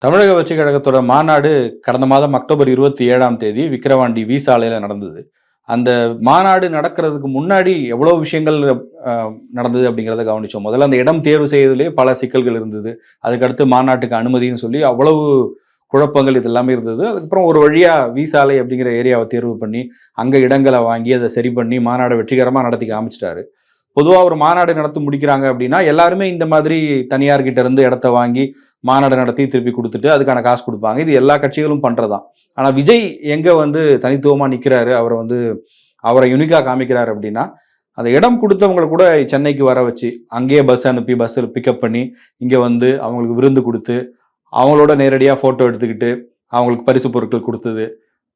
தமிழக வெற்றிக் கழகத்தோட மாநாடு கடந்த மாதம் அக்டோபர் 27ஆம் தேதி விக்கிரவாண்டி வி சாலையில நடந்தது. அந்த மாநாடு நடக்கிறதுக்கு முன்னாடி எவ்வளோ விஷயங்கள் அ நடந்தது அப்படிங்கிறத கவனிச்சோம். முதல்ல அந்த இடம் தேர்வு செய்வதிலேயே பல சிக்கல்கள் இருந்தது. அதுக்கடுத்து மாநாட்டுக்கு அனுமதின்னு சொல்லி அவ்வளவு குழப்பங்கள் இது எல்லாமே இருந்தது. அதுக்கப்புறம் ஒரு வழியா வி சாலை அப்படிங்கிற ஏரியாவ தேர்வு பண்ணி, அங்க இடங்கள வாங்கி அத சரி பண்ணி மாநாட வெற்றிகரமா நடத்தி காமிச்சுட்டாரு. பொதுவா ஒரு மாநாடு நடத்தி முடிக்கிறாங்க அப்படின்னா, எல்லாருமே இந்த மாதிரி தனியார்கிட்ட இருந்து இடத்த வாங்கி, மாநாடு நடத்தி திருப்பி குடுத்துட்டு, அதுக்கான காசு குடுப்பாங்க. இது எல்லா கட்சிகளும் பண்றது தான். ஆனா விஜய் எங்க வந்து தனித்துவமா நிக்கிறாரு, அவர யுனிக்கா காமிக்கிறாரு அப்படின்னா, அந்த இடம் குடுத்தவங்கள கூட சென்னைக்கு வர வச்சு, அங்கேயே பஸ் அனுப்பி, பஸ்ஸில பிக்கப் பண்ணி, இங்க வந்து அவங்களுக்கு விருந்து குடுத்து, அவங்களோட நேரடியா ஃபோட்டோ எடுத்துக்கிட்டு, அவங்களுக்கு பரிசு பொருட்கள் குடுத்தது.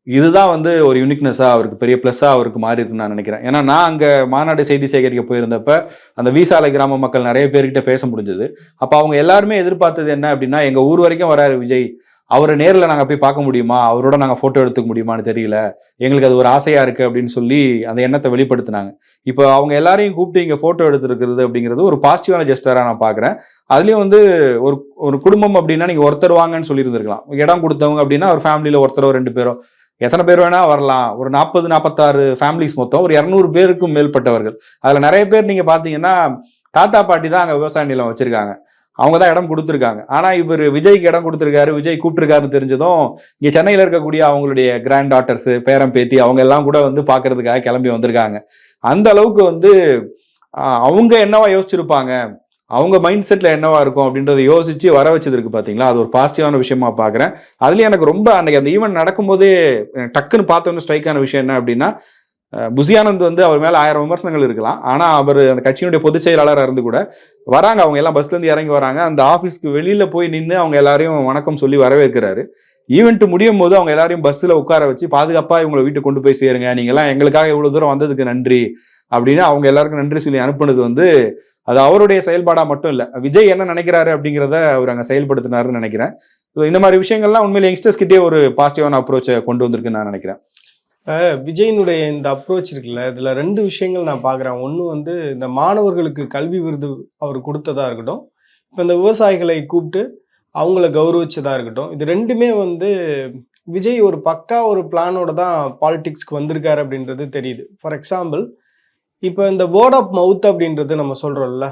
இதுதான் வந்து ஒரு யூனிக்னெஸ்ஸா அவருக்கு பெரிய ப்ளஸ்ஸா அவருக்கு மாறியிருக்குன்னு நான் நினைக்கிறேன். ஏன்னா, நான் அங்க மாநாடு செய்தி சேகரிக்க போயிருந்தப்ப, அந்த வீசாலை கிராம மக்கள் நெறைய பேர்கிட்ட பேச முடிஞ்சது. அப்ப அவங்க எல்லாருமே எதிர்பார்த்தது என்ன அப்டின்னா, எங்க ஊர் வரைக்கும் வராரு விஜய். அவர நேர்ல நாங்க போய் பார்க்க முடியுமா? அவரோட நாங்க ஃபோட்டோ எடுத்துக்க முடியுமான்னு தெரியல. எங்களுக்கு அது ஒரு ஆசையா இருக்கு அப்டின்னு சொல்லி அந்த எண்ணத்த வெளிப்படுத்துனாங்க. இப்ப அவங்க எல்லாரையும் கூப்பிட்டு இங்க ஃபோட்டோ எடுத்திருக்கிறது அப்டிங்கிறது ஒரு பாசிட்டிவான ஜெஸ்டரா நான் பார்க்குறேன். அதுலயும் வந்து ஒரு ஒரு குடும்பம் அப்டின்னா, நீங்க ஒருத்தர் வாங்கன்னு சொல்லியிருந்திருக்கலாம். இடம் குடுத்தவங்க அப்டின்னா, ஒரு ஃபேமிலில ஒருத்தரோ 2 பேரோ எத்தனை பேர் வேணா வரலாம். ஒரு 40, 46 ஃபேமிலிஸ் மொத்தம். ஒரு 200 பேருக்கும் மேற்பட்டவர்கள். அதுல நெறைய பேர் நீங்க பார்த்தீங்கன்னா, தாத்தா, பாட்டி தான் அங்க விவசாய நிலம் வச்சிருக்காங்க. அவங்க தான் இடம் குடுத்துருக்காங்க. ஆனா இவரு விஜய்க்கு இடம் குடுத்துருக்காரு, விஜய் கூப்பிட்டுருக்காருன்னு தெரிஞ்சதும், இங்க சென்னையில இருக்கக்கூடிய அவங்களுடைய கிராண்ட் டாட்டர்ஸ், பேரன், பேத்தி அவங்க எல்லாம் கூட வந்து பார்க்கறதுக்காக கிளம்பி வந்திருக்காங்க. அந்த அளவுக்கு வந்து அவங்க என்னவா யோசிச்சிருப்பாங்க? அவங்க மைண்ட் செட்ல என்னவா இருக்கும் அப்படின்றத யோசிச்சு வர வச்சது இருக்கு பாத்தீங்களா, அது ஒரு பாசிட்டிவான விஷயமா பாக்குறேன். அதுலயும் எனக்கு ரொம்ப அன்னைக்கு அந்த ஈவெண்ட் நடக்கும்போதே டக்குன்னு பார்த்தோன்னு ஸ்ட்ரைக் ஆன விஷயம் என்ன அப்படின்னா, புசியானந்த் வந்து அவர் மேல 1000 விமர்சனங்கள் இருக்கலாம். ஆனா அவர் அந்த கட்சியினுடைய பொதுச் செயலாளராக இருந்து கூட வராங்க, அவங்க எல்லாம் பஸ்ல இருந்து இறங்கி வராங்க. அந்த ஆபீஸ்க்கு வெளியில போய் நின்று அவங்க எல்லாரையும் வணக்கம் சொல்லி வரவேற்கிறாரு. ஈவெண்ட் முடியும் போது அவங்க எல்லாரையும் பஸ்ல உட்கார வச்சு பாதுகாப்பா இவங்களை வீட்டுக்கு கொண்டு போய் சேருங்க, நீங்க எல்லாம் எங்களுக்காக இவ்வளவு தூரம் வந்ததுக்கு நன்றி அப்படின்னு அவங்க எல்லாருக்கும் நன்றி சொல்லி அனுப்புனது வந்து அது அவருடைய செயல்பாடா மட்டும் இல்ல, விஜய் என்ன நினைக்கிறாரு அப்படிங்கிறத அவர் அங்க செயல்படுத்தினாருன்னு நினைக்கிறேன். இந்த மாதிரி விஷயங்கள்லாம் உண்மையில யங்ஸ்டர்ஸ் கிட்டே ஒரு பாசிட்டிவான அப்ரோச்சை கொண்டு வந்திருக்குன்னு நான் நினைக்கிறேன். விஜயினுடைய இந்த அப்ரோச் இருக்குல்ல, இதுல 2 விஷயங்கள் நான் பார்க்குறேன். ஒன்று வந்து இந்த மாணவர்களுக்கு கல்வி விருது அவர் கொடுத்ததா இருக்கட்டும், இப்போ இந்த விவசாயிகளை கூப்பிட்டு அவங்கள கௌரவிச்சதா இருக்கட்டும், இது 2மே வந்து விஜய் ஒரு பக்கா ஒரு பிளானோட தான் பாலிடிக்ஸ்க்கு வந்திருக்காரு அப்படின்றது தெரியுது. ஃபார் எக்ஸாம்பிள், இப்போ இந்த வேர்ட் ஆஃப் மவுத் அப்படின்றது நம்ம சொல்கிறோம்ல,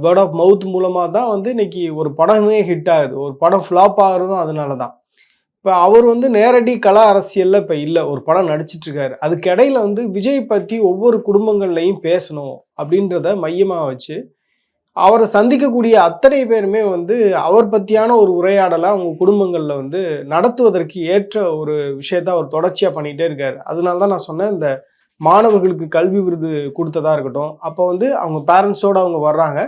வேர்ட் ஆஃப் மவுத் மூலமாக தான் வந்து இன்னைக்கு ஒரு படமே ஹிட் ஆகுது. ஒரு படம் ஃப்ளாப் ஆகுறதும் அதனால தான். இப்போ அவர் வந்து நேரடி கலா அரசியலில் இப்போ இல்லை, ஒரு படம் நடிச்சிட்டு இருக்காரு. அதுக்கு இடையில வந்து விஜய் பற்றி ஒவ்வொரு குடும்பங்கள்லையும் பேசணும் அப்படின்றத மையமாக வச்சு அவரை சந்திக்கக்கூடிய அத்தனை பேருமே வந்து அவர் பற்றியான ஒரு உரையாடலை அவங்க குடும்பங்களில் வந்து நடத்துவதற்கு ஏற்ற ஒரு விஷயத்த அவர் தொடர்ச்சியாக பண்ணிகிட்டே இருக்காரு. அதனால தான் நான் சொன்னேன், இந்த மாணவர்களுக்கு கல்வி விருது கொடுத்ததா இருக்கட்டும், அப்போ வந்து அவங்க பேரண்ட்ஸோடு அவங்க வர்றாங்க.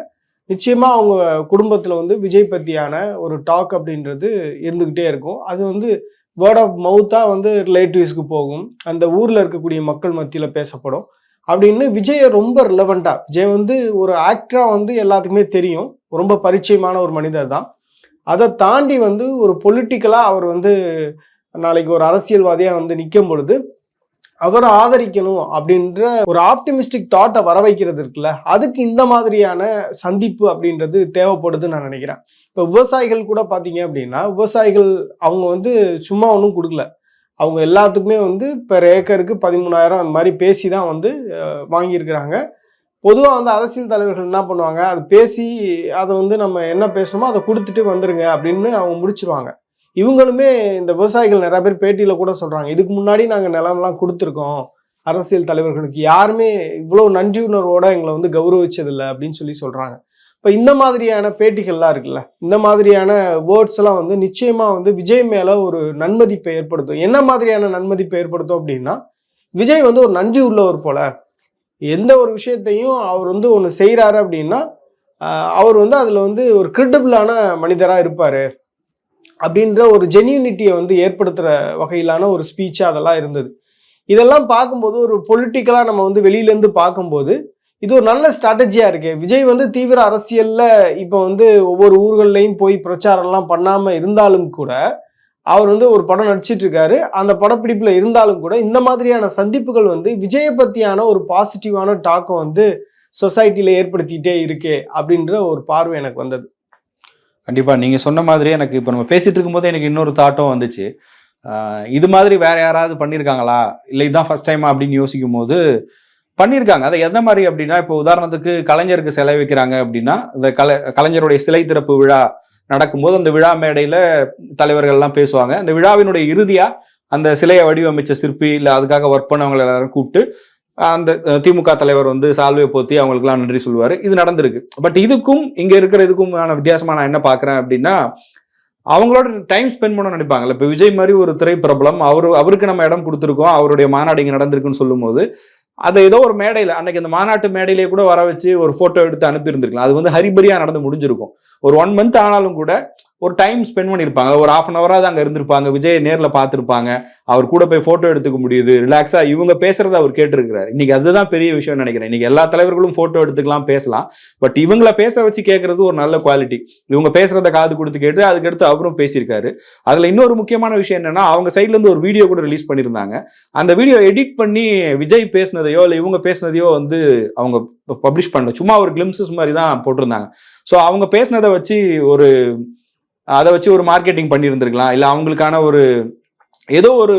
நிச்சயமாக அவங்க குடும்பத்தில் வந்து விஜய் பற்றியான ஒரு டாக் அப்படின்றது இருந்துக்கிட்டே இருக்கும். அது வந்து வேர்ட் ஆஃப் மவுத்தாக வந்து ரிலேட்டிவ்ஸ்க்கு போகும், அந்த ஊரில் இருக்கக்கூடிய மக்கள் மத்தியில் பேசப்படும். அப்படின்னு விஜயை ரொம்ப ரிலவெண்ட்டாக, விஜய் வந்து ஒரு ஆக்டராக வந்து எல்லாத்துக்குமே தெரியும், ரொம்ப பரிச்சயமான ஒரு மனிதர் தான். அதை தாண்டி வந்து ஒரு பொலிட்டிக்கலாக அவர் வந்து நாளைக்கு ஒரு அரசியல்வாதியாக வந்து நிற்கும் பொழுது அவரை ஆதரிக்கணும் அப்படின்ற ஒரு ஆப்டிமிஸ்டிக் தாட்டை வர வைக்கிறது இருக்குல்ல, அதுக்கு இந்த மாதிரியான சந்திப்பு அப்படின்றது தேவைப்படுதுன்னு நான் நினைக்கிறேன். இப்போ விவசாயிகள் கூட பார்த்தீங்க அப்படின்னா, விவசாயிகள் அவங்க வந்து சும்மா ஒன்றும் கொடுக்கல, அவங்க எல்லாத்துக்குமே வந்து பெர் ஏக்கருக்கு 13,000 அந்த மாதிரி பேசி தான் வந்து வாங்கியிருக்கிறாங்க. பொதுவாக வந்து அரசியல் தலைவர்கள் என்ன பண்ணுவாங்க, அது பேசி அதை வந்து நம்ம என்ன பேசணுமோ அதை கொடுத்துட்டு வந்துருங்க அப்படின்னு அவங்க முடிச்சிருவாங்க. இவங்களுமே இந்த விவசாயிகள் நிறைய பேர் பேட்டியில் கூட சொல்கிறாங்க, இதுக்கு முன்னாடி நாங்கள் நிலம்லாம் கொடுத்துருக்கோம் அரசியல் தலைவர்களுக்கு, யாருமே இவ்வளோ நன்றி உணர்வோடு எங்களை வந்து கௌரவிச்சதில்லை அப்படின்னு சொல்லி சொல்கிறாங்க. இப்போ இந்த மாதிரியான பேட்டிகள்லாம் இருக்குல்ல, இந்த மாதிரியான வேர்ட்ஸ் எல்லாம் வந்து நிச்சயமாக வந்து விஜய் மேலே ஒரு நன்மதிப்பை ஏற்படுத்தும். என்ன மாதிரியான நன்மதிப்பை ஏற்படுத்தும் அப்படின்னா, விஜய் வந்து ஒரு நன்றி உள்ளவர் போல, எந்த ஒரு விஷயத்தையும் அவர் வந்து ஒன்று செய்கிறாரு அப்படின்னா அவர் வந்து அதில் வந்து ஒரு கிரெடிபிளான மனிதராக இருப்பார் அப்படின்ற ஒரு ஜென்யூனிட்டியை வந்து ஏற்படுத்துகிற வகையிலான ஒரு ஸ்பீச்சாக அதெல்லாம் இருந்தது. இதெல்லாம் பார்க்கும்போது ஒரு பொலிட்டிக்கலாக நம்ம வந்து வெளியிலேருந்து பார்க்கும்போது இது ஒரு நல்ல ஸ்ட்ராட்டஜியாக இருக்கு. விஜய் வந்து தீவிர அரசியலில் இப்போ வந்து ஒவ்வொரு ஊர்கள்லையும் போய் பிரச்சாரம்லாம் பண்ணாமல் இருந்தாலும் கூட அவர் வந்து ஒரு படம் நடிச்சிட்டு இருக்காரு. அந்த படப்பிடிப்பில் இருந்தாலும் கூட இந்த மாதிரியான சந்திப்புகள் வந்து விஜயை பற்றியான ஒரு பாசிட்டிவான டாக்கை வந்து சொசைட்டியில் ஏற்படுத்திகிட்டே இருக்கே அப்படின்ற ஒரு பார்வை எனக்கு வந்தது. கண்டிப்பா நீங்க சொன்ன மாதிரி எனக்கு இப்போ நம்ம பேசிட்டு இருக்கும்போது எனக்கு இன்னொரு தாட்டும் வந்துச்சு. இது மாதிரி வேற யாராவது பண்ணியிருக்காங்களா, இல்லை இதுதான் ஃபர்ஸ்ட் டைமா அப்படின்னு யோசிக்கும் போது பண்ணியிருக்காங்க. அதை எந்த மாதிரி அப்படின்னா, இப்போ உதாரணத்துக்கு கலைஞருக்கு சிலை வைக்கிறாங்க அப்படின்னா, இந்த கலைஞருடைய சிலை திறப்பு விழா நடக்கும்போது அந்த விழா மேடையில தலைவர்கள்லாம் பேசுவாங்க. அந்த விழாவினுடைய இறுதியா அந்த சிலையை வடிவமைச்ச சிற்பி இல்லை அதுக்காக ஒர்க் பண்ணவங்க எல்லாரும் கூப்பிட்டு அந்த திமுக தலைவர் வந்து சால்வையை போத்தி அவங்களுக்குலாம் நன்றி சொல்லுவாரு. இது நடந்திருக்கு. பட் இதுக்கும் இங்க இருக்கிற இதுக்குமான வித்தியாசமா நான் என்ன பாக்குறேன் அப்படின்னா, அவங்களோட டைம் ஸ்பெண்ட் பண்ண நினைப்பாங்கல்ல. இப்போ விஜய் மாதிரி ஒரு திரைப்பிரபலம் அவருக்கு நம்ம இடம் கொடுத்துருக்கோம், அவருடைய மாநாடு இங்க நடந்திருக்குன்னு சொல்லும் போது அதை ஏதோ ஒரு மேடையில அன்னைக்கு அந்த மாநாட்டு மேடையிலேயே கூட வர வச்சு ஒரு போட்டோ எடுத்து அனுப்பி இருந்திருக்கலாம். அது வந்து ஹரிபரியா நடந்து முடிஞ்சிருக்கும். ஒரு 1 மந்த் ஆனாலும் கூட ஒரு டைம் ஸ்பெண்ட் பண்ணியிருப்பாங்க. ஒரு 1/2 an hour அங்க இருந்திருப்பாங்க. விஜய் நேர்ல பார்த்திருப்பாங்க. அவர் கூட போய் போட்டோ எடுத்துக்க முடியுது. ரிலாக்ஸா இவங்க பேசுறத அவர் கேட்டிருக்கிறாரு. இன்னைக்கு அதுதான் பெரிய விஷயம் நினைக்கிறேன். இன்னைக்கு எல்லா தலைவர்களும் போட்டோ எடுத்துக்கலாம், பேசலாம். பட் இவங்கள பேச வச்சு கேட்கறது ஒரு நல்ல குவாலிட்டி. இவங்க பேசுறத காது கொடுத்து கேட்டு அதுக்கடுத்து அவரும் பேசியிருக்காரு. அதுல இன்னொரு முக்கியமான விஷயம் என்னன்னா, அவங்க சைட்ல இருந்து ஒரு வீடியோ கூட ரிலீஸ் பண்ணியிருந்தாங்க. அந்த வீடியோ எடிட் பண்ணி விஜய் பேசினதையோ இல்லை இவங்க பேசினதையோ வந்து அவங்க பப்ளிஷ் பண்ணல. சும்மா ஒரு கிளிம்சஸ் மாதிரி தான் போட்டிருந்தாங்க. ஸோ அவங்க பேசினதை வச்சு அதை வச்சு ஒரு மார்க்கெட்டிங் பண்ணியிருந்திருக்கலாம். இல்லை அவங்களுக்கான ஒரு ஏதோ ஒரு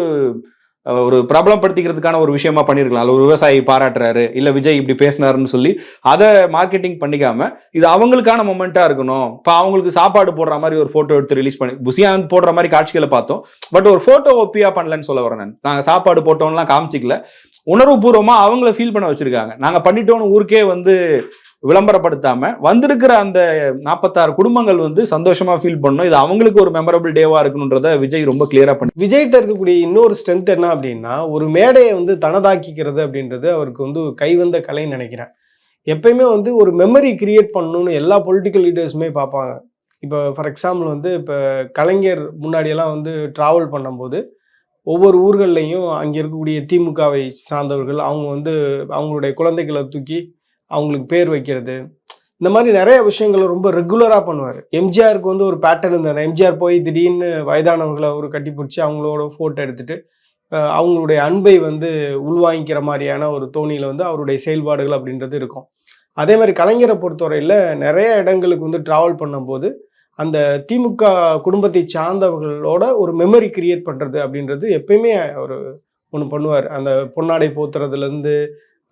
பிரபலப்படுத்திக்கிறதுக்கான ஒரு விஷயமா பண்ணியிருக்கலாம். ஒரு விவசாயி பாராட்டுறாரு, இல்லை விஜய் இப்படி பேசினாருன்னு சொல்லி அதை மார்க்கெட்டிங் பண்ணிக்காம இது அவங்களுக்கான மொமெண்டா இருக்கணும். இப்போ அவங்களுக்கு சாப்பாடு போடுற மாதிரி ஒரு போட்டோ எடுத்து ரிலீஸ் பண்ணி புசியானந்த் போடுற மாதிரி காட்சிகளை பார்த்தோம். பட் ஒரு போட்டோ ஒப்பியா பண்ணலன்னு சொல்ல வரேன். நாங்கள் சாப்பாடு போட்டோம்லாம் காமிச்சிக்கல. உணர்வுபூர்வமா அவங்கள ஃபீல் பண்ண வச்சிருக்காங்க. நாங்கள் பண்ணிட்டோன்னு ஊருக்கே வந்து விளம்பரப்படுத்தாம வந்திருக்கிற அந்த 46 குடும்பங்கள் வந்து சந்தோஷமா ஃபீல் பண்ணணும். இது அவங்களுக்கு ஒரு மெமரபிள் டேவா இருக்கணும்ன்றத விஜய் ரொம்ப கிளியரா பண்ணி. விஜய்கிட்ட இருக்கக்கூடிய இன்னொரு ஸ்ட்ரென்த் என்ன அப்படின்னா, ஒரு மேடையை வந்து தனதாக்கிக்கிறது அப்படின்றது அவருக்கு வந்து கைவந்த கலைன்னு நினைக்கிறேன். எப்பயுமே வந்து ஒரு மெமரி கிரியேட் பண்ணணும்னு எல்லா பொலிட்டிக்கல் லீடர்ஸுமே பார்ப்பாங்க. இப்போ ஃபார் எக்ஸாம்பிள் வந்து இப்போ கலைஞர் முன்னாடியெல்லாம் வந்து ட்ராவல் பண்ணும்போது ஒவ்வொரு ஊர்கள்லையும் அங்கே இருக்கக்கூடிய திமுகவை சார்ந்தவர்கள் அவங்க வந்து அவங்களுடைய குழந்தைகளை தூக்கி அவங்களுக்கு பேர் வைக்கிறது, இந்த மாதிரி நிறைய விஷயங்களை ரொம்ப ரெகுலராக பண்ணுவார். எம்ஜிஆருக்கு வந்து ஒரு பேட்டர்ன் இருந்தார். எம்ஜிஆர் போய் திடீர்னு வயதானவர்களை ஒரு கட்டி பிடிச்சி அவங்களோட ஃபோட்டோ எடுத்துட்டு அவங்களுடைய அன்பை வந்து உள்வாங்கிக்கிற மாதிரியான ஒரு தோணியில் வந்து அவருடைய செயல்பாடுகள் அப்படின்றது இருக்கும். அதே மாதிரி கலைஞரை பொறுத்தவரையில் நிறைய இடங்களுக்கு வந்து ட்ராவல் பண்ணும்போது அந்த திமுக குடும்பத்தை சார்ந்தவர்களோட ஒரு மெமரி கிரியேட் பண்ணுறது அப்படின்றது எப்பயுமே ஒரு ஒன்று பண்ணுவார். அந்த பொன்னாடை போத்துறதுலேருந்து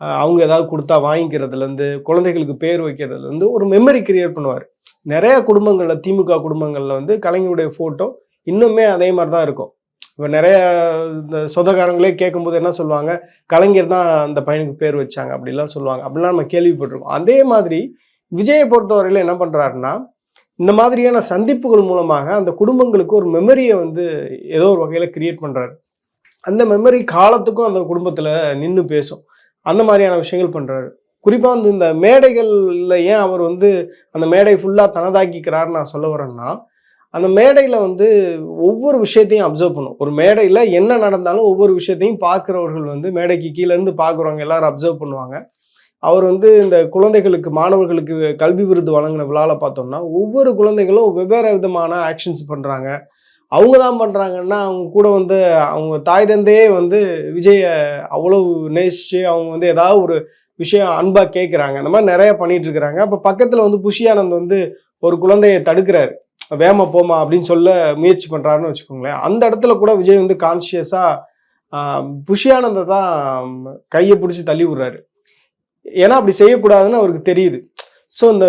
அவங்க ஏதாவது கொடுத்தா வாங்கிக்கிறதுலேருந்து குழந்தைகளுக்கு பேர் வைக்கிறதுலேருந்து ஒரு மெமரி கிரியேட் பண்ணுவார். நிறைய குடும்பங்களில் திமுக குடும்பங்களில் வந்து கலைஞருடைய ஃபோட்டோ இன்னுமே அதே மாதிரி தான் இருக்கும். இப்போ நிறைய இந்த சொந்தக்காரங்களே கேட்கும்போது என்ன சொல்லுவாங்க, கலைஞர் தான் அந்த பையனுக்கு பேர் வச்சாங்க அப்படிலாம் சொல்லுவாங்க. அப்படிலாம் நம்ம கேள்விப்பட்டிருக்கோம். அதே மாதிரி விஜயை பொறுத்தவரையில் என்ன பண்ணுறாருன்னா, இந்த மாதிரியான சந்திப்புகள் மூலமாக அந்த குடும்பங்களுக்கு ஒரு மெமரியை வந்து ஏதோ ஒரு வகையில் கிரியேட் பண்ணுறாரு. அந்த மெமரி காலத்துக்கும் அந்த குடும்பத்தில் நின்று பேசும். அந்த மாதிரியான விஷயங்கள் பண்ணுறாரு. குறிப்பாக வந்து இந்த மேடைகளில் ஏன் அவர் வந்து அந்த மேடை ஃபுல்லாக தனதாக்கிக்கிறாருன்னு நான் சொல்ல வரேன்னா, அந்த மேடையில் வந்து ஒவ்வொரு விஷயத்தையும் அப்சர்வ் பண்ணும். ஒரு மேடையில் என்ன நடந்தாலும் ஒவ்வொரு விஷயத்தையும் பார்க்குறவர்கள் வந்து மேடைக்கு கீழேருந்து பார்க்குறவங்க எல்லாரும் அப்சர்வ் பண்ணுவாங்க. அவர் வந்து இந்த குழந்தைகளுக்கு மாணவர்களுக்கு கல்வி விருது வழங்கின விழாவில் பார்த்தோம்னா ஒவ்வொரு குழந்தைகளும் வெவ்வேறு விதமான ஆக்ஷன்ஸ் பண்ணுறாங்க. அவங்க தான் பண்ணுறாங்கன்னா அவங்க கூட வந்து அவங்க தாய் தந்தையே வந்து விஜயை அவ்வளவு நேசித்து அவங்க வந்து ஏதாவது ஒரு விஷயம் அன்பாக கேட்குறாங்க. அந்த மாதிரி நிறைய பண்ணிட்டு இருக்கிறாங்க. அப்போ பக்கத்தில் வந்து புஷியானந்த் வந்து ஒரு குழந்தையை தடுக்கிறாரு, வேமா போமா அப்படின்னு சொல்ல முயற்சி பண்ணுறாருன்னு வச்சுக்கோங்களேன். அந்த இடத்துல கூட விஜய் வந்து கான்ஷியஸாக புஷியானந்தை தான் கையை பிடிச்சி தள்ளி விடுறாரு. ஏன்னா அப்படி செய்யக்கூடாதுன்னு அவருக்கு தெரியுது. ஸோ இந்த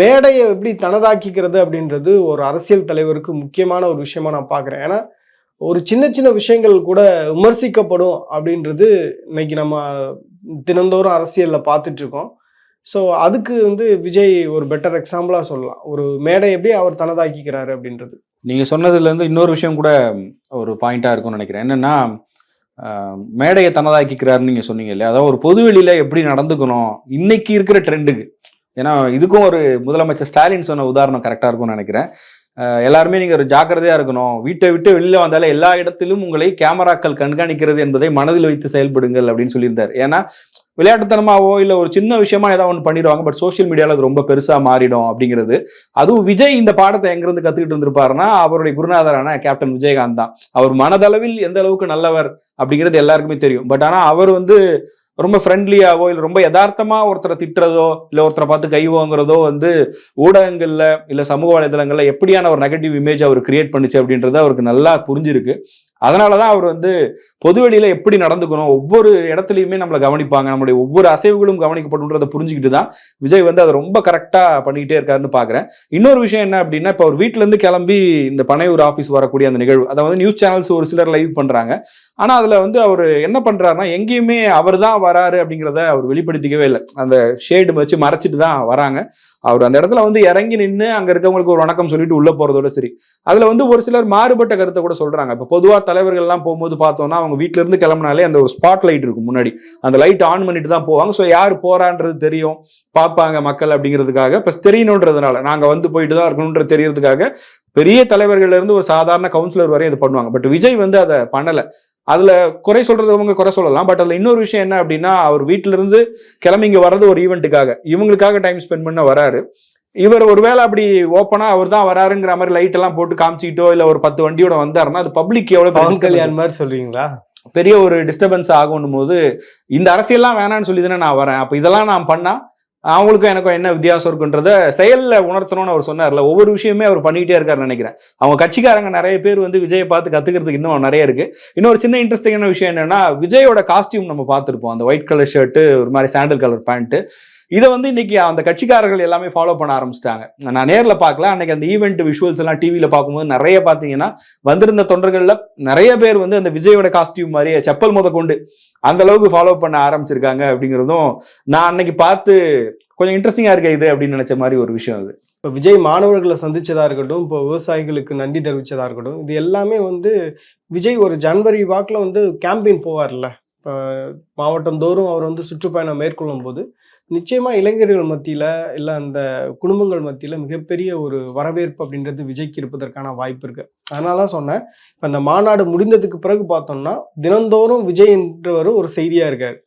மேடையை எப்படி தனதாக்கிக்கிறது அப்படின்றது ஒரு அரசியல் தலைவருக்கு முக்கியமான ஒரு விஷயமா நான் பார்க்குறேன். ஏன்னா ஒரு சின்ன சின்ன விஷயங்கள் கூட விமர்சிக்கப்படும் அப்படின்றது இன்னைக்கு நம்ம தினந்தோறும் அரசியலில் பார்த்துட்ருக்கோம். ஸோ அதுக்கு வந்து விஜய் ஒரு பெட்டர் எக்ஸாம்பிளாக சொல்லலாம். ஒரு மேடை எப்படி அவர் தனதாக்கிக்கிறாரு அப்படின்றது. நீங்கள் சொன்னதுலேருந்து இன்னொரு விஷயம் கூட ஒரு பாயிண்ட்டாக இருக்கும்னு நினைக்கிறேன். என்னென்னா மேடையை தனதாக்கிக்கிறாருன்னு நீங்கள் சொன்னீங்க இல்லையா, அதாவது ஒரு பொதுவெளியில் எப்படி நடந்துக்கணும் இன்னைக்கு இருக்கிற ட்ரெண்டுக்கு. ஏன்னா இதுக்கும் ஒரு முதலமைச்சர் ஸ்டாலின் சொன்ன உதாரணம் கரெக்டாக இருக்கும்னு நினைக்கிறேன். எல்லாருமே நீங்கள் ஒரு ஜாக்கிரதையாக இருக்கணும், வீட்டை விட்டு வெளியில் வந்தாலே எல்லா இடத்திலும் உங்களை கேமராக்கள் கண்காணிக்கிறது என்பதை மனதில் வைத்து செயல்படுங்கள் அப்படின்னு சொல்லியிருந்தார். ஏன்னா விளையாட்டுத்தனமாவோ இல்லை ஒரு சின்ன விஷயமா ஏதாவது ஒன்று பண்ணிடுவாங்க, பட் சோஷியல் மீடியாவில் அது ரொம்ப பெருசாக மாறிடும் அப்படிங்கிறது. அதுவும் விஜய் இந்த பாடத்தை எங்கேருந்து கற்றுக்கிட்டு இருந்திருப்பாருன்னா அவருடைய குருநாதரான கேப்டன் விஜயகாந்த் தான். அவர் மனதளவில் எந்த அளவுக்கு நல்லவர் அப்படிங்கிறது எல்லாருக்குமே தெரியும். பட் ஆனால் அவர் வந்து ரொம்ப ஃப்ரெண்ட்லியாவோ இல்லை ரொம்ப யதார்த்தமா ஒருத்தரை திட்டுறதோ இல்லை ஒருத்தரை பார்த்து கை வாங்குறதோ வந்து ஊடகங்கள்ல இல்லை சமூக வலைதளங்கள்ல எப்படியான ஒரு நெகட்டிவ் இமேஜ் அவர் கிரியேட் பண்ணுச்சு அப்படின்றது அவருக்கு நல்லா புரிஞ்சிருக்கு. அதனாலதான் அவர் வந்து பொதுவெளியில எப்படி நடந்துக்கணும், ஒவ்வொரு இடத்துலையுமே நம்மளை கவனிப்பாங்க, நம்மளுடைய ஒவ்வொரு அசைவுகளும் கவனிக்கப்படுன்றதை புரிஞ்சுக்கிட்டு தான் விஜய் வந்து அதை ரொம்ப கரெக்டா பண்ணிக்கிட்டே இருக்காருன்னு பாக்குறேன். இன்னொரு விஷயம் என்ன அப்படின்னா, இப்போ அவர் வீட்டுல இருந்து கிளம்பி இந்த பனையூர் ஆஃபீஸ் வரக்கூடிய அந்த நிகழ்வு, அதை வந்து நியூஸ் சேனல்ஸ் ஒரு சிலர் லைவ் பண்றாங்க. ஆனா அதுல வந்து அவர் என்ன பண்றாருன்னா, எங்கேயுமே அவர் தான் வராரு அப்படிங்கிறத அவர் வெளிப்படுத்திக்கவே இல்லை. அந்த ஷேடு வச்சு மறைச்சிட்டு தான் வராங்க. அவர் அந்த இடத்துல வந்து இறங்கி நின்று அங்க இருக்கவங்களுக்கு ஒரு வணக்கம் சொல்லிட்டு உள்ள போறதோட சரி. அதுல வந்து ஒரு சிலர் மாறுபட்ட கருத்தை கூட சொல்றாங்க. இப்ப பொதுவா தலைவர்கள் எல்லாம் போகும்போது பார்த்தோம்னா அவங்க வீட்டுல இருந்து கிளம்பினாலே அந்த ஒரு ஸ்பாட் லைட் இருக்கும் முன்னாடி, அந்த லைட் ஆன் பண்ணிட்டு தான் போவாங்க. ஸோ யார் போறான்றது தெரியும், பார்ப்பாங்க மக்கள் அப்படிங்கிறதுக்காக, இப்ப தெரியணுன்றதுனால நாங்க வந்து போயிட்டு தான் இருக்கணும்ன்றது தெரியறதுக்காக பெரிய தலைவர்கள்ல இருந்து ஒரு சாதாரண கவுன்சிலர் வரையும் இது பண்ணுவாங்க. பட் விஜய் வந்து அதை பண்ணல. அதுல குறை சொல்றவங்க குறை சொல்லலாம். பட் அதுல இன்னொரு விஷயம் என்ன அப்படின்னா, அவர் வீட்டுல இருந்து கிளம்பி இங்க வர்றது ஒரு ஈவெண்ட்டுக்காக, இவங்களுக்காக டைம் ஸ்பெண்ட் பண்ண வராரு. இவர் ஒருவேளை அப்படி ஓப்பனா அவர் தான் வராருங்கிற மாதிரி லைட் எல்லாம் போட்டு காமிச்சிக்கிட்டோ இல்ல ஒரு 10 வண்டியோட வந்தாருன்னா அது பப்ளிக் எவ்வளவு கல்யாணம் மாதிரி சொல்றீங்களா, பெரிய ஒரு டிஸ்டர்பன்ஸ் ஆகும் போது இந்த அரசியல்லாம் வேணான்னு சொல்லி தானே நான் வரேன், அப்ப இதெல்லாம் நான் பண்ணா அவங்களுக்கும் எனக்கும் என்ன வித்தியாசம் இருக்குன்றத செயல்ல உணர்த்தணும்னு அவர் சொன்னார்ல. ஒவ்வொரு விஷயமே அவர் பண்ணிக்கிட்டே இருக்காருன்னு நினைக்கிறேன். அவங்க கட்சிக்காரங்க நிறைய பேர் வந்து விஜயை பார்த்து கத்துக்கிறதுக்கு இன்னும் நிறைய இருக்கு. இன்னொரு சின்ன இன்ட்ரெஸ்டிங்கான விஷயம் என்னன்னா, விஜயோட காஸ்டியூம் நம்ம பார்த்துருப்போம், அந்த ஒயிட் கலர் ஷர்ட், ஒரு மாதிரி சாண்டல் கலர் பேண்ட். இதை வந்து இன்னைக்கு அந்த கட்சிக்காரர்கள் எல்லாமே ஃபாலோ பண்ண ஆரம்பிச்சிட்டாங்க. நான் நேரில் பார்க்கல, அன்னைக்கு அந்த ஈவெண்ட் விஷுவல்ஸ் எல்லாம் டிவியில பார்க்கும்போது நிறைய பார்த்தீங்கன்னா வந்திருந்த தொண்டர்கள்ல நிறைய பேர் வந்து அந்த விஜயோட காஸ்டியூம் மாதிரியே செப்பல் முத கொண்டு அந்த அளவுக்கு ஃபாலோ பண்ண ஆரம்பிச்சிருக்காங்க. அப்படிங்கிறதும் நான் அன்னைக்கு பார்த்து கொஞ்சம் இன்ட்ரெஸ்டிங்கா இருக்கு இது அப்படின்னு நினைச்ச மாதிரி ஒரு விஷயம் அது. இப்போ விஜய் மாணவர்களை சந்திச்சதா இருக்கட்டும், இப்போ விவசாயிகளுக்கு நன்றி தெரிவிச்சதா இருக்கட்டும், இது எல்லாமே வந்து விஜய் ஒரு ஜனவரி வாக்கில் வந்து கேம்பெயின் போவார்ல, இப்போ மாவட்டம் தோறும் அவர் வந்து சுற்றுப்பயணம் மேற்கொள்ளும் போது நிச்சயமா இளைஞர்கள் மத்தியில இல்ல அந்த குடும்பங்கள் மத்தியில மிகப்பெரிய ஒரு வரவேற்பு அப்படின்றது விஜய்க்கு இருப்பதற்கான வாய்ப்பு இருக்கு. அதனாலதான் சொன்னேன், இப்ப அந்த மாநாடு முடிந்ததுக்கு பிறகு பார்த்தோம்னா தினந்தோறும் விஜய் என்றவர் ஒரு செய்தியா இருக்காரு.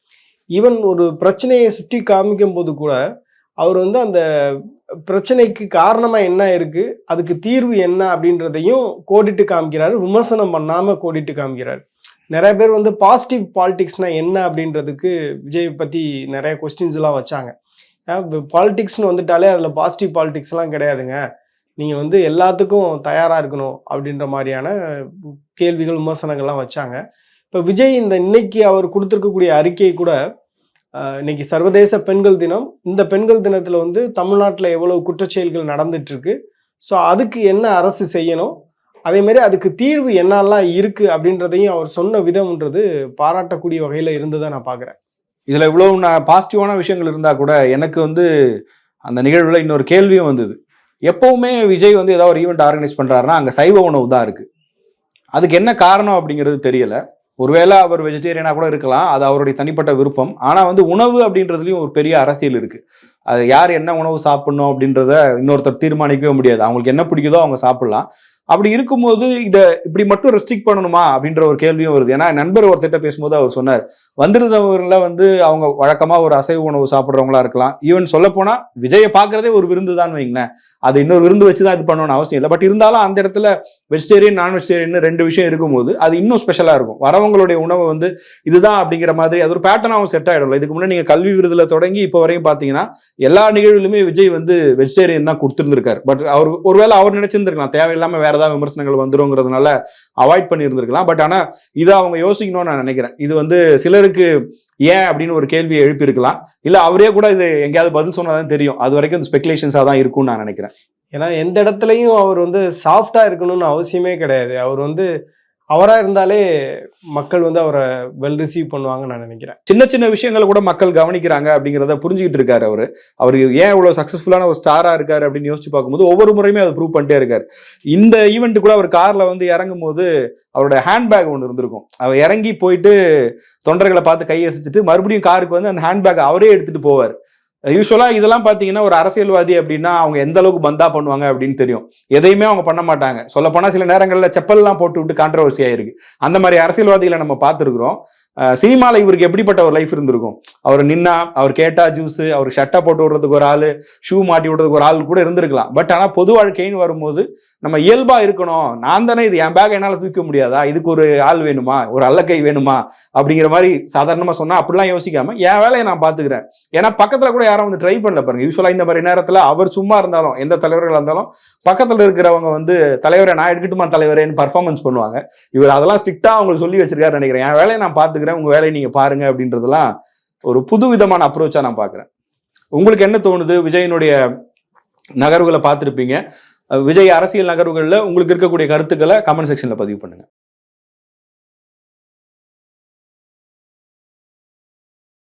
ஈவன் ஒரு பிரச்சனையை சுற்றி காமிக்கும் போது கூட அவர் வந்து அந்த பிரச்சனைக்கு காரணமா என்ன இருக்கு, அதுக்கு தீர்வு என்ன அப்படின்றதையும் கோடிட்டு காமிக்கிறாரு, விமர்சனம் பண்ணாம கோடிட்டு காமிக்கிறாரு. நிறைய பேர் வந்து பாசிட்டிவ் பாலிடிக்ஸ்னா என்ன அப்படின்றதுக்கு விஜய் பற்றி நிறைய கொஸ்டின்ஸ் எல்லாம் வச்சாங்க. பாலிடிக்ஸ்னு வந்துட்டாலே அதில் பாசிட்டிவ் பாலிடிக்ஸ்லாம் கிடையாதுங்க, நீங்கள் வந்து எல்லாத்துக்கும் தயாராக இருக்கணும் அப்படின்ற மாதிரியான கேள்விகள் விமர்சனங்கள்லாம் வச்சாங்க. இப்போ விஜய் இன்னைக்கு அவர் கொடுத்துருக்கக்கூடிய அறிக்கை கூட, இன்னைக்கு சர்வதேச பெண்கள் தினம், இந்த பெண்கள் தினத்தில் வந்து தமிழ்நாட்டில் எவ்வளவு குற்றச்செயல்கள் நடந்துட்டு இருக்கு, ஸோ அதுக்கு என்ன அரசு செய்யணும், அதே மாதிரி அதுக்கு தீர்வு என்னெல்லாம் இருக்கு அப்படின்றதையும் அவர் சொன்ன விதம்ன்றது பாராட்டக்கூடிய வகையில இருந்ததை நான் பாக்குறேன். இதுல இவ்வளவு பாசிட்டிவான விஷயங்கள் இருந்தா கூட எனக்கு வந்து அந்த நிகழ்வுல இன்னொரு கேள்வியும் வந்தது. எப்பவுமே விஜய் வந்து ஏதாவது ஒரு ஈவெண்ட் ஆர்கனைஸ் பண்றாருன்னா அங்க சைவ உணவு தான் இருக்கு. அதுக்கு என்ன காரணம் அப்படிங்கிறது தெரியல. ஒருவேளை அவர் வெஜிடேரியனா கூட இருக்கலாம், அது அவருடைய தனிப்பட்ட விருப்பம். ஆனா வந்து உணவு அப்படின்றதுலயும் ஒரு பெரிய அரசியல் இருக்கு. அது யார் என்ன உணவு சாப்பிடணும் அப்படின்றத இன்னொருத்தர் தீர்மானிக்கவே முடியாது. அவங்களுக்கு என்ன பிடிக்குதோ அவங்க சாப்பிடலாம். அப்படி இருக்கும்போது இதை இப்படி மட்டும் ரெஸ்ட்ரிக்ட் பண்ணணுமா அப்படின்ற ஒரு கேள்வியும் வருது. ஏன்னா நண்பர் ஒருத்திட்ட பேசும்போது அவர் சொன்னார், வந்திருந்தவர்கள வந்து அவங்க வழக்கமா ஒரு அசைவ உணவு சாப்பிட்றவங்களா இருக்கலாம். ஈவன் சொல்ல போனா விஜயை பார்க்கறதே ஒரு விருந்து தான் வைங்களேன், அது இன்னொரு விருந்து வச்சுதான் இது பண்ணணும்னு அவசியம் இல்லை. பட் இருந்தாலும் அந்த இடத்துல வெஜிடேரியன் நான் வெஜிடேரியன் 2 விஷயம் இருக்கும்போது அது இன்னும் ஸ்பெஷலா இருக்கும். வரவங்களுடைய உணவு வந்து இதுதான் அப்படிங்கிற மாதிரி அது ஒரு பேட்டர்னாகவும் செட் ஆயிடும். இதுக்கு முன்னாடி நீங்க கல்வி விருதுல தொடங்கி இப்போ வரையும் பாத்தீங்கன்னா எல்லா நிகழ்வுலுமே விஜய் வந்து வெஜிடேரியன் தான் கொடுத்துருந்துருக்காரு. பட் அவர் ஒருவேளை அவர் நினைச்சிருந்திருக்கலாம் தேவையில்லாம வேற ஏதாவது விமர்சனங்கள் வந்துருங்கிறதுனால அவாய்ட் பண்ணியிருந்திருக்கலாம். பட் ஆனா இதை அவங்க யோசிக்கணும்னு நான் நினைக்கிறேன். இது வந்து சிலருக்கு ஏன் அப்படின்னு ஒரு கேள்வியை எழுப்பியிருக்கலாம். இல்ல அவரே கூட இது எங்கேயாவது பதில் சொன்னாதான் தெரியும். அது வரைக்கும் இந்த ஸ்பெகுலேஷன்ஸா தான் இருக்கும்னு நான் நினைக்கிறேன். ஏன்னா எந்த இடத்துலையும் அவர் வந்து சாஃப்டா இருக்கணும்னு அவசியமே கிடையாது. அவர் வந்து அவரா இருந்தாலே மக்கள் வந்து அவரை வெல் ரிசீவ் பண்ணுவாங்கன்னு நான் நினைக்கிறேன். சின்ன சின்ன விஷயங்களை கூட மக்கள் கவனிக்கிறாங்க அப்படிங்கிறத புரிஞ்சுக்கிட்டு இருக்காரு. அவரு ஏன் இவ்வளவு சக்சஸ்ஃபுல்லான ஒரு ஸ்டாரா இருக்காரு அப்படின்னு யோசிச்சு பார்க்கும்போது ஒவ்வொரு முறையுமே அதை ப்ரூவ் பண்ணிட்டே இருக்காரு. இந்த ஈவெண்ட் கூட அவர் கார்ல வந்து இறங்கும் போது அவரோட ஹேண்ட்பேக் ஒன்று இருந்திருக்கும். அவர் இறங்கி போயிட்டு தொண்டர்களை பார்த்து கையசிச்சுட்டு மறுபடியும் காருக்கு வந்து அந்த ஹேண்ட்பேக் அவரே எடுத்துட்டு போவார். யூஸ்வலா இதெல்லாம் பாத்தீங்கன்னா ஒரு அரசியல்வாதி அப்படின்னா அவங்க எந்த அளவுக்கு பந்தா பண்ணுவாங்க அப்படின்னு தெரியும். எதையுமே அவங்க பண்ண மாட்டாங்க. சொல்ல போனா சில நேரங்கள்ல செப்பல் எல்லாம் போட்டு விட்டு கான்ட்ரவர்சி ஆயிருக்கு. அந்த மாதிரி அரசியல்வாதிகளை நம்ம பார்த்துருக்கிறோம். சினிமாவில் இவருக்கு எப்படிப்பட்ட ஒரு லைஃப் இருந்திருக்கும். அவர் நின்னா, அவர் கேட்டா ஜூஸ், அவர் ஷர்ட்டை போட்டு விடுறதுக்கு ஒரு ஆள், ஷூ மாட்டி விடுறதுக்கு ஒரு ஆள் கூட இருந்திருக்கலாம். பட் ஆனால் பொது வாழ்க்கைன்னு வரும்போது நம்ம இயல்பா இருக்கணும். நான் தானே இது, என் பேக் என்னால் தூக்க முடியாதா, இதுக்கு ஒரு ஆள் வேணுமா, ஒரு அல்லக்கை வேணுமா அப்படிங்கிற மாதிரி சாதாரணமாக சொன்னால் அப்படிலாம் யோசிக்காம என் வேலையை நான் பார்த்துக்கிறேன். ஏன்னா பக்கத்தில் கூட யாரும் வந்து ட்ரை பண்ணல பாருங்க. யூஸ்வலாக இந்த மாதிரி நேரத்தில் அவர் சும்மா இருந்தாலும், எந்த தலைவர்களாக இருந்தாலும் பக்கத்தில் இருக்கிறவங்க வந்து தலைவரை நான் எடுக்கட்டுமா தலைவரேன்னு பர்ஃபார்மன்ஸ் பண்ணுவாங்க. இவர் அதெல்லாம் ஸ்ட்ரிக்டாக அவங்களுக்கு சொல்லி வச்சிருக்காரு நினைக்கிறேன். என் வேலையை நான் பார்த்துக்கிறேன், உங்க வேலையை நீங்க பாருங்க அப்படின்றதெல்லாம் ஒரு புது விதமான அப்ரோச்சா நான் பார்க்குறேன். உங்களுக்கு என்ன தோணுது? விஜயனுடைய நகர்வுகளை பார்த்துருப்பீங்க. விஜய் அரசியல் நகர்வுகளில் உங்களுக்கு இருக்கக்கூடிய கருத்துக்களை கமெண்ட் செக்ஷன்ல பதிவு பண்ணுங்க.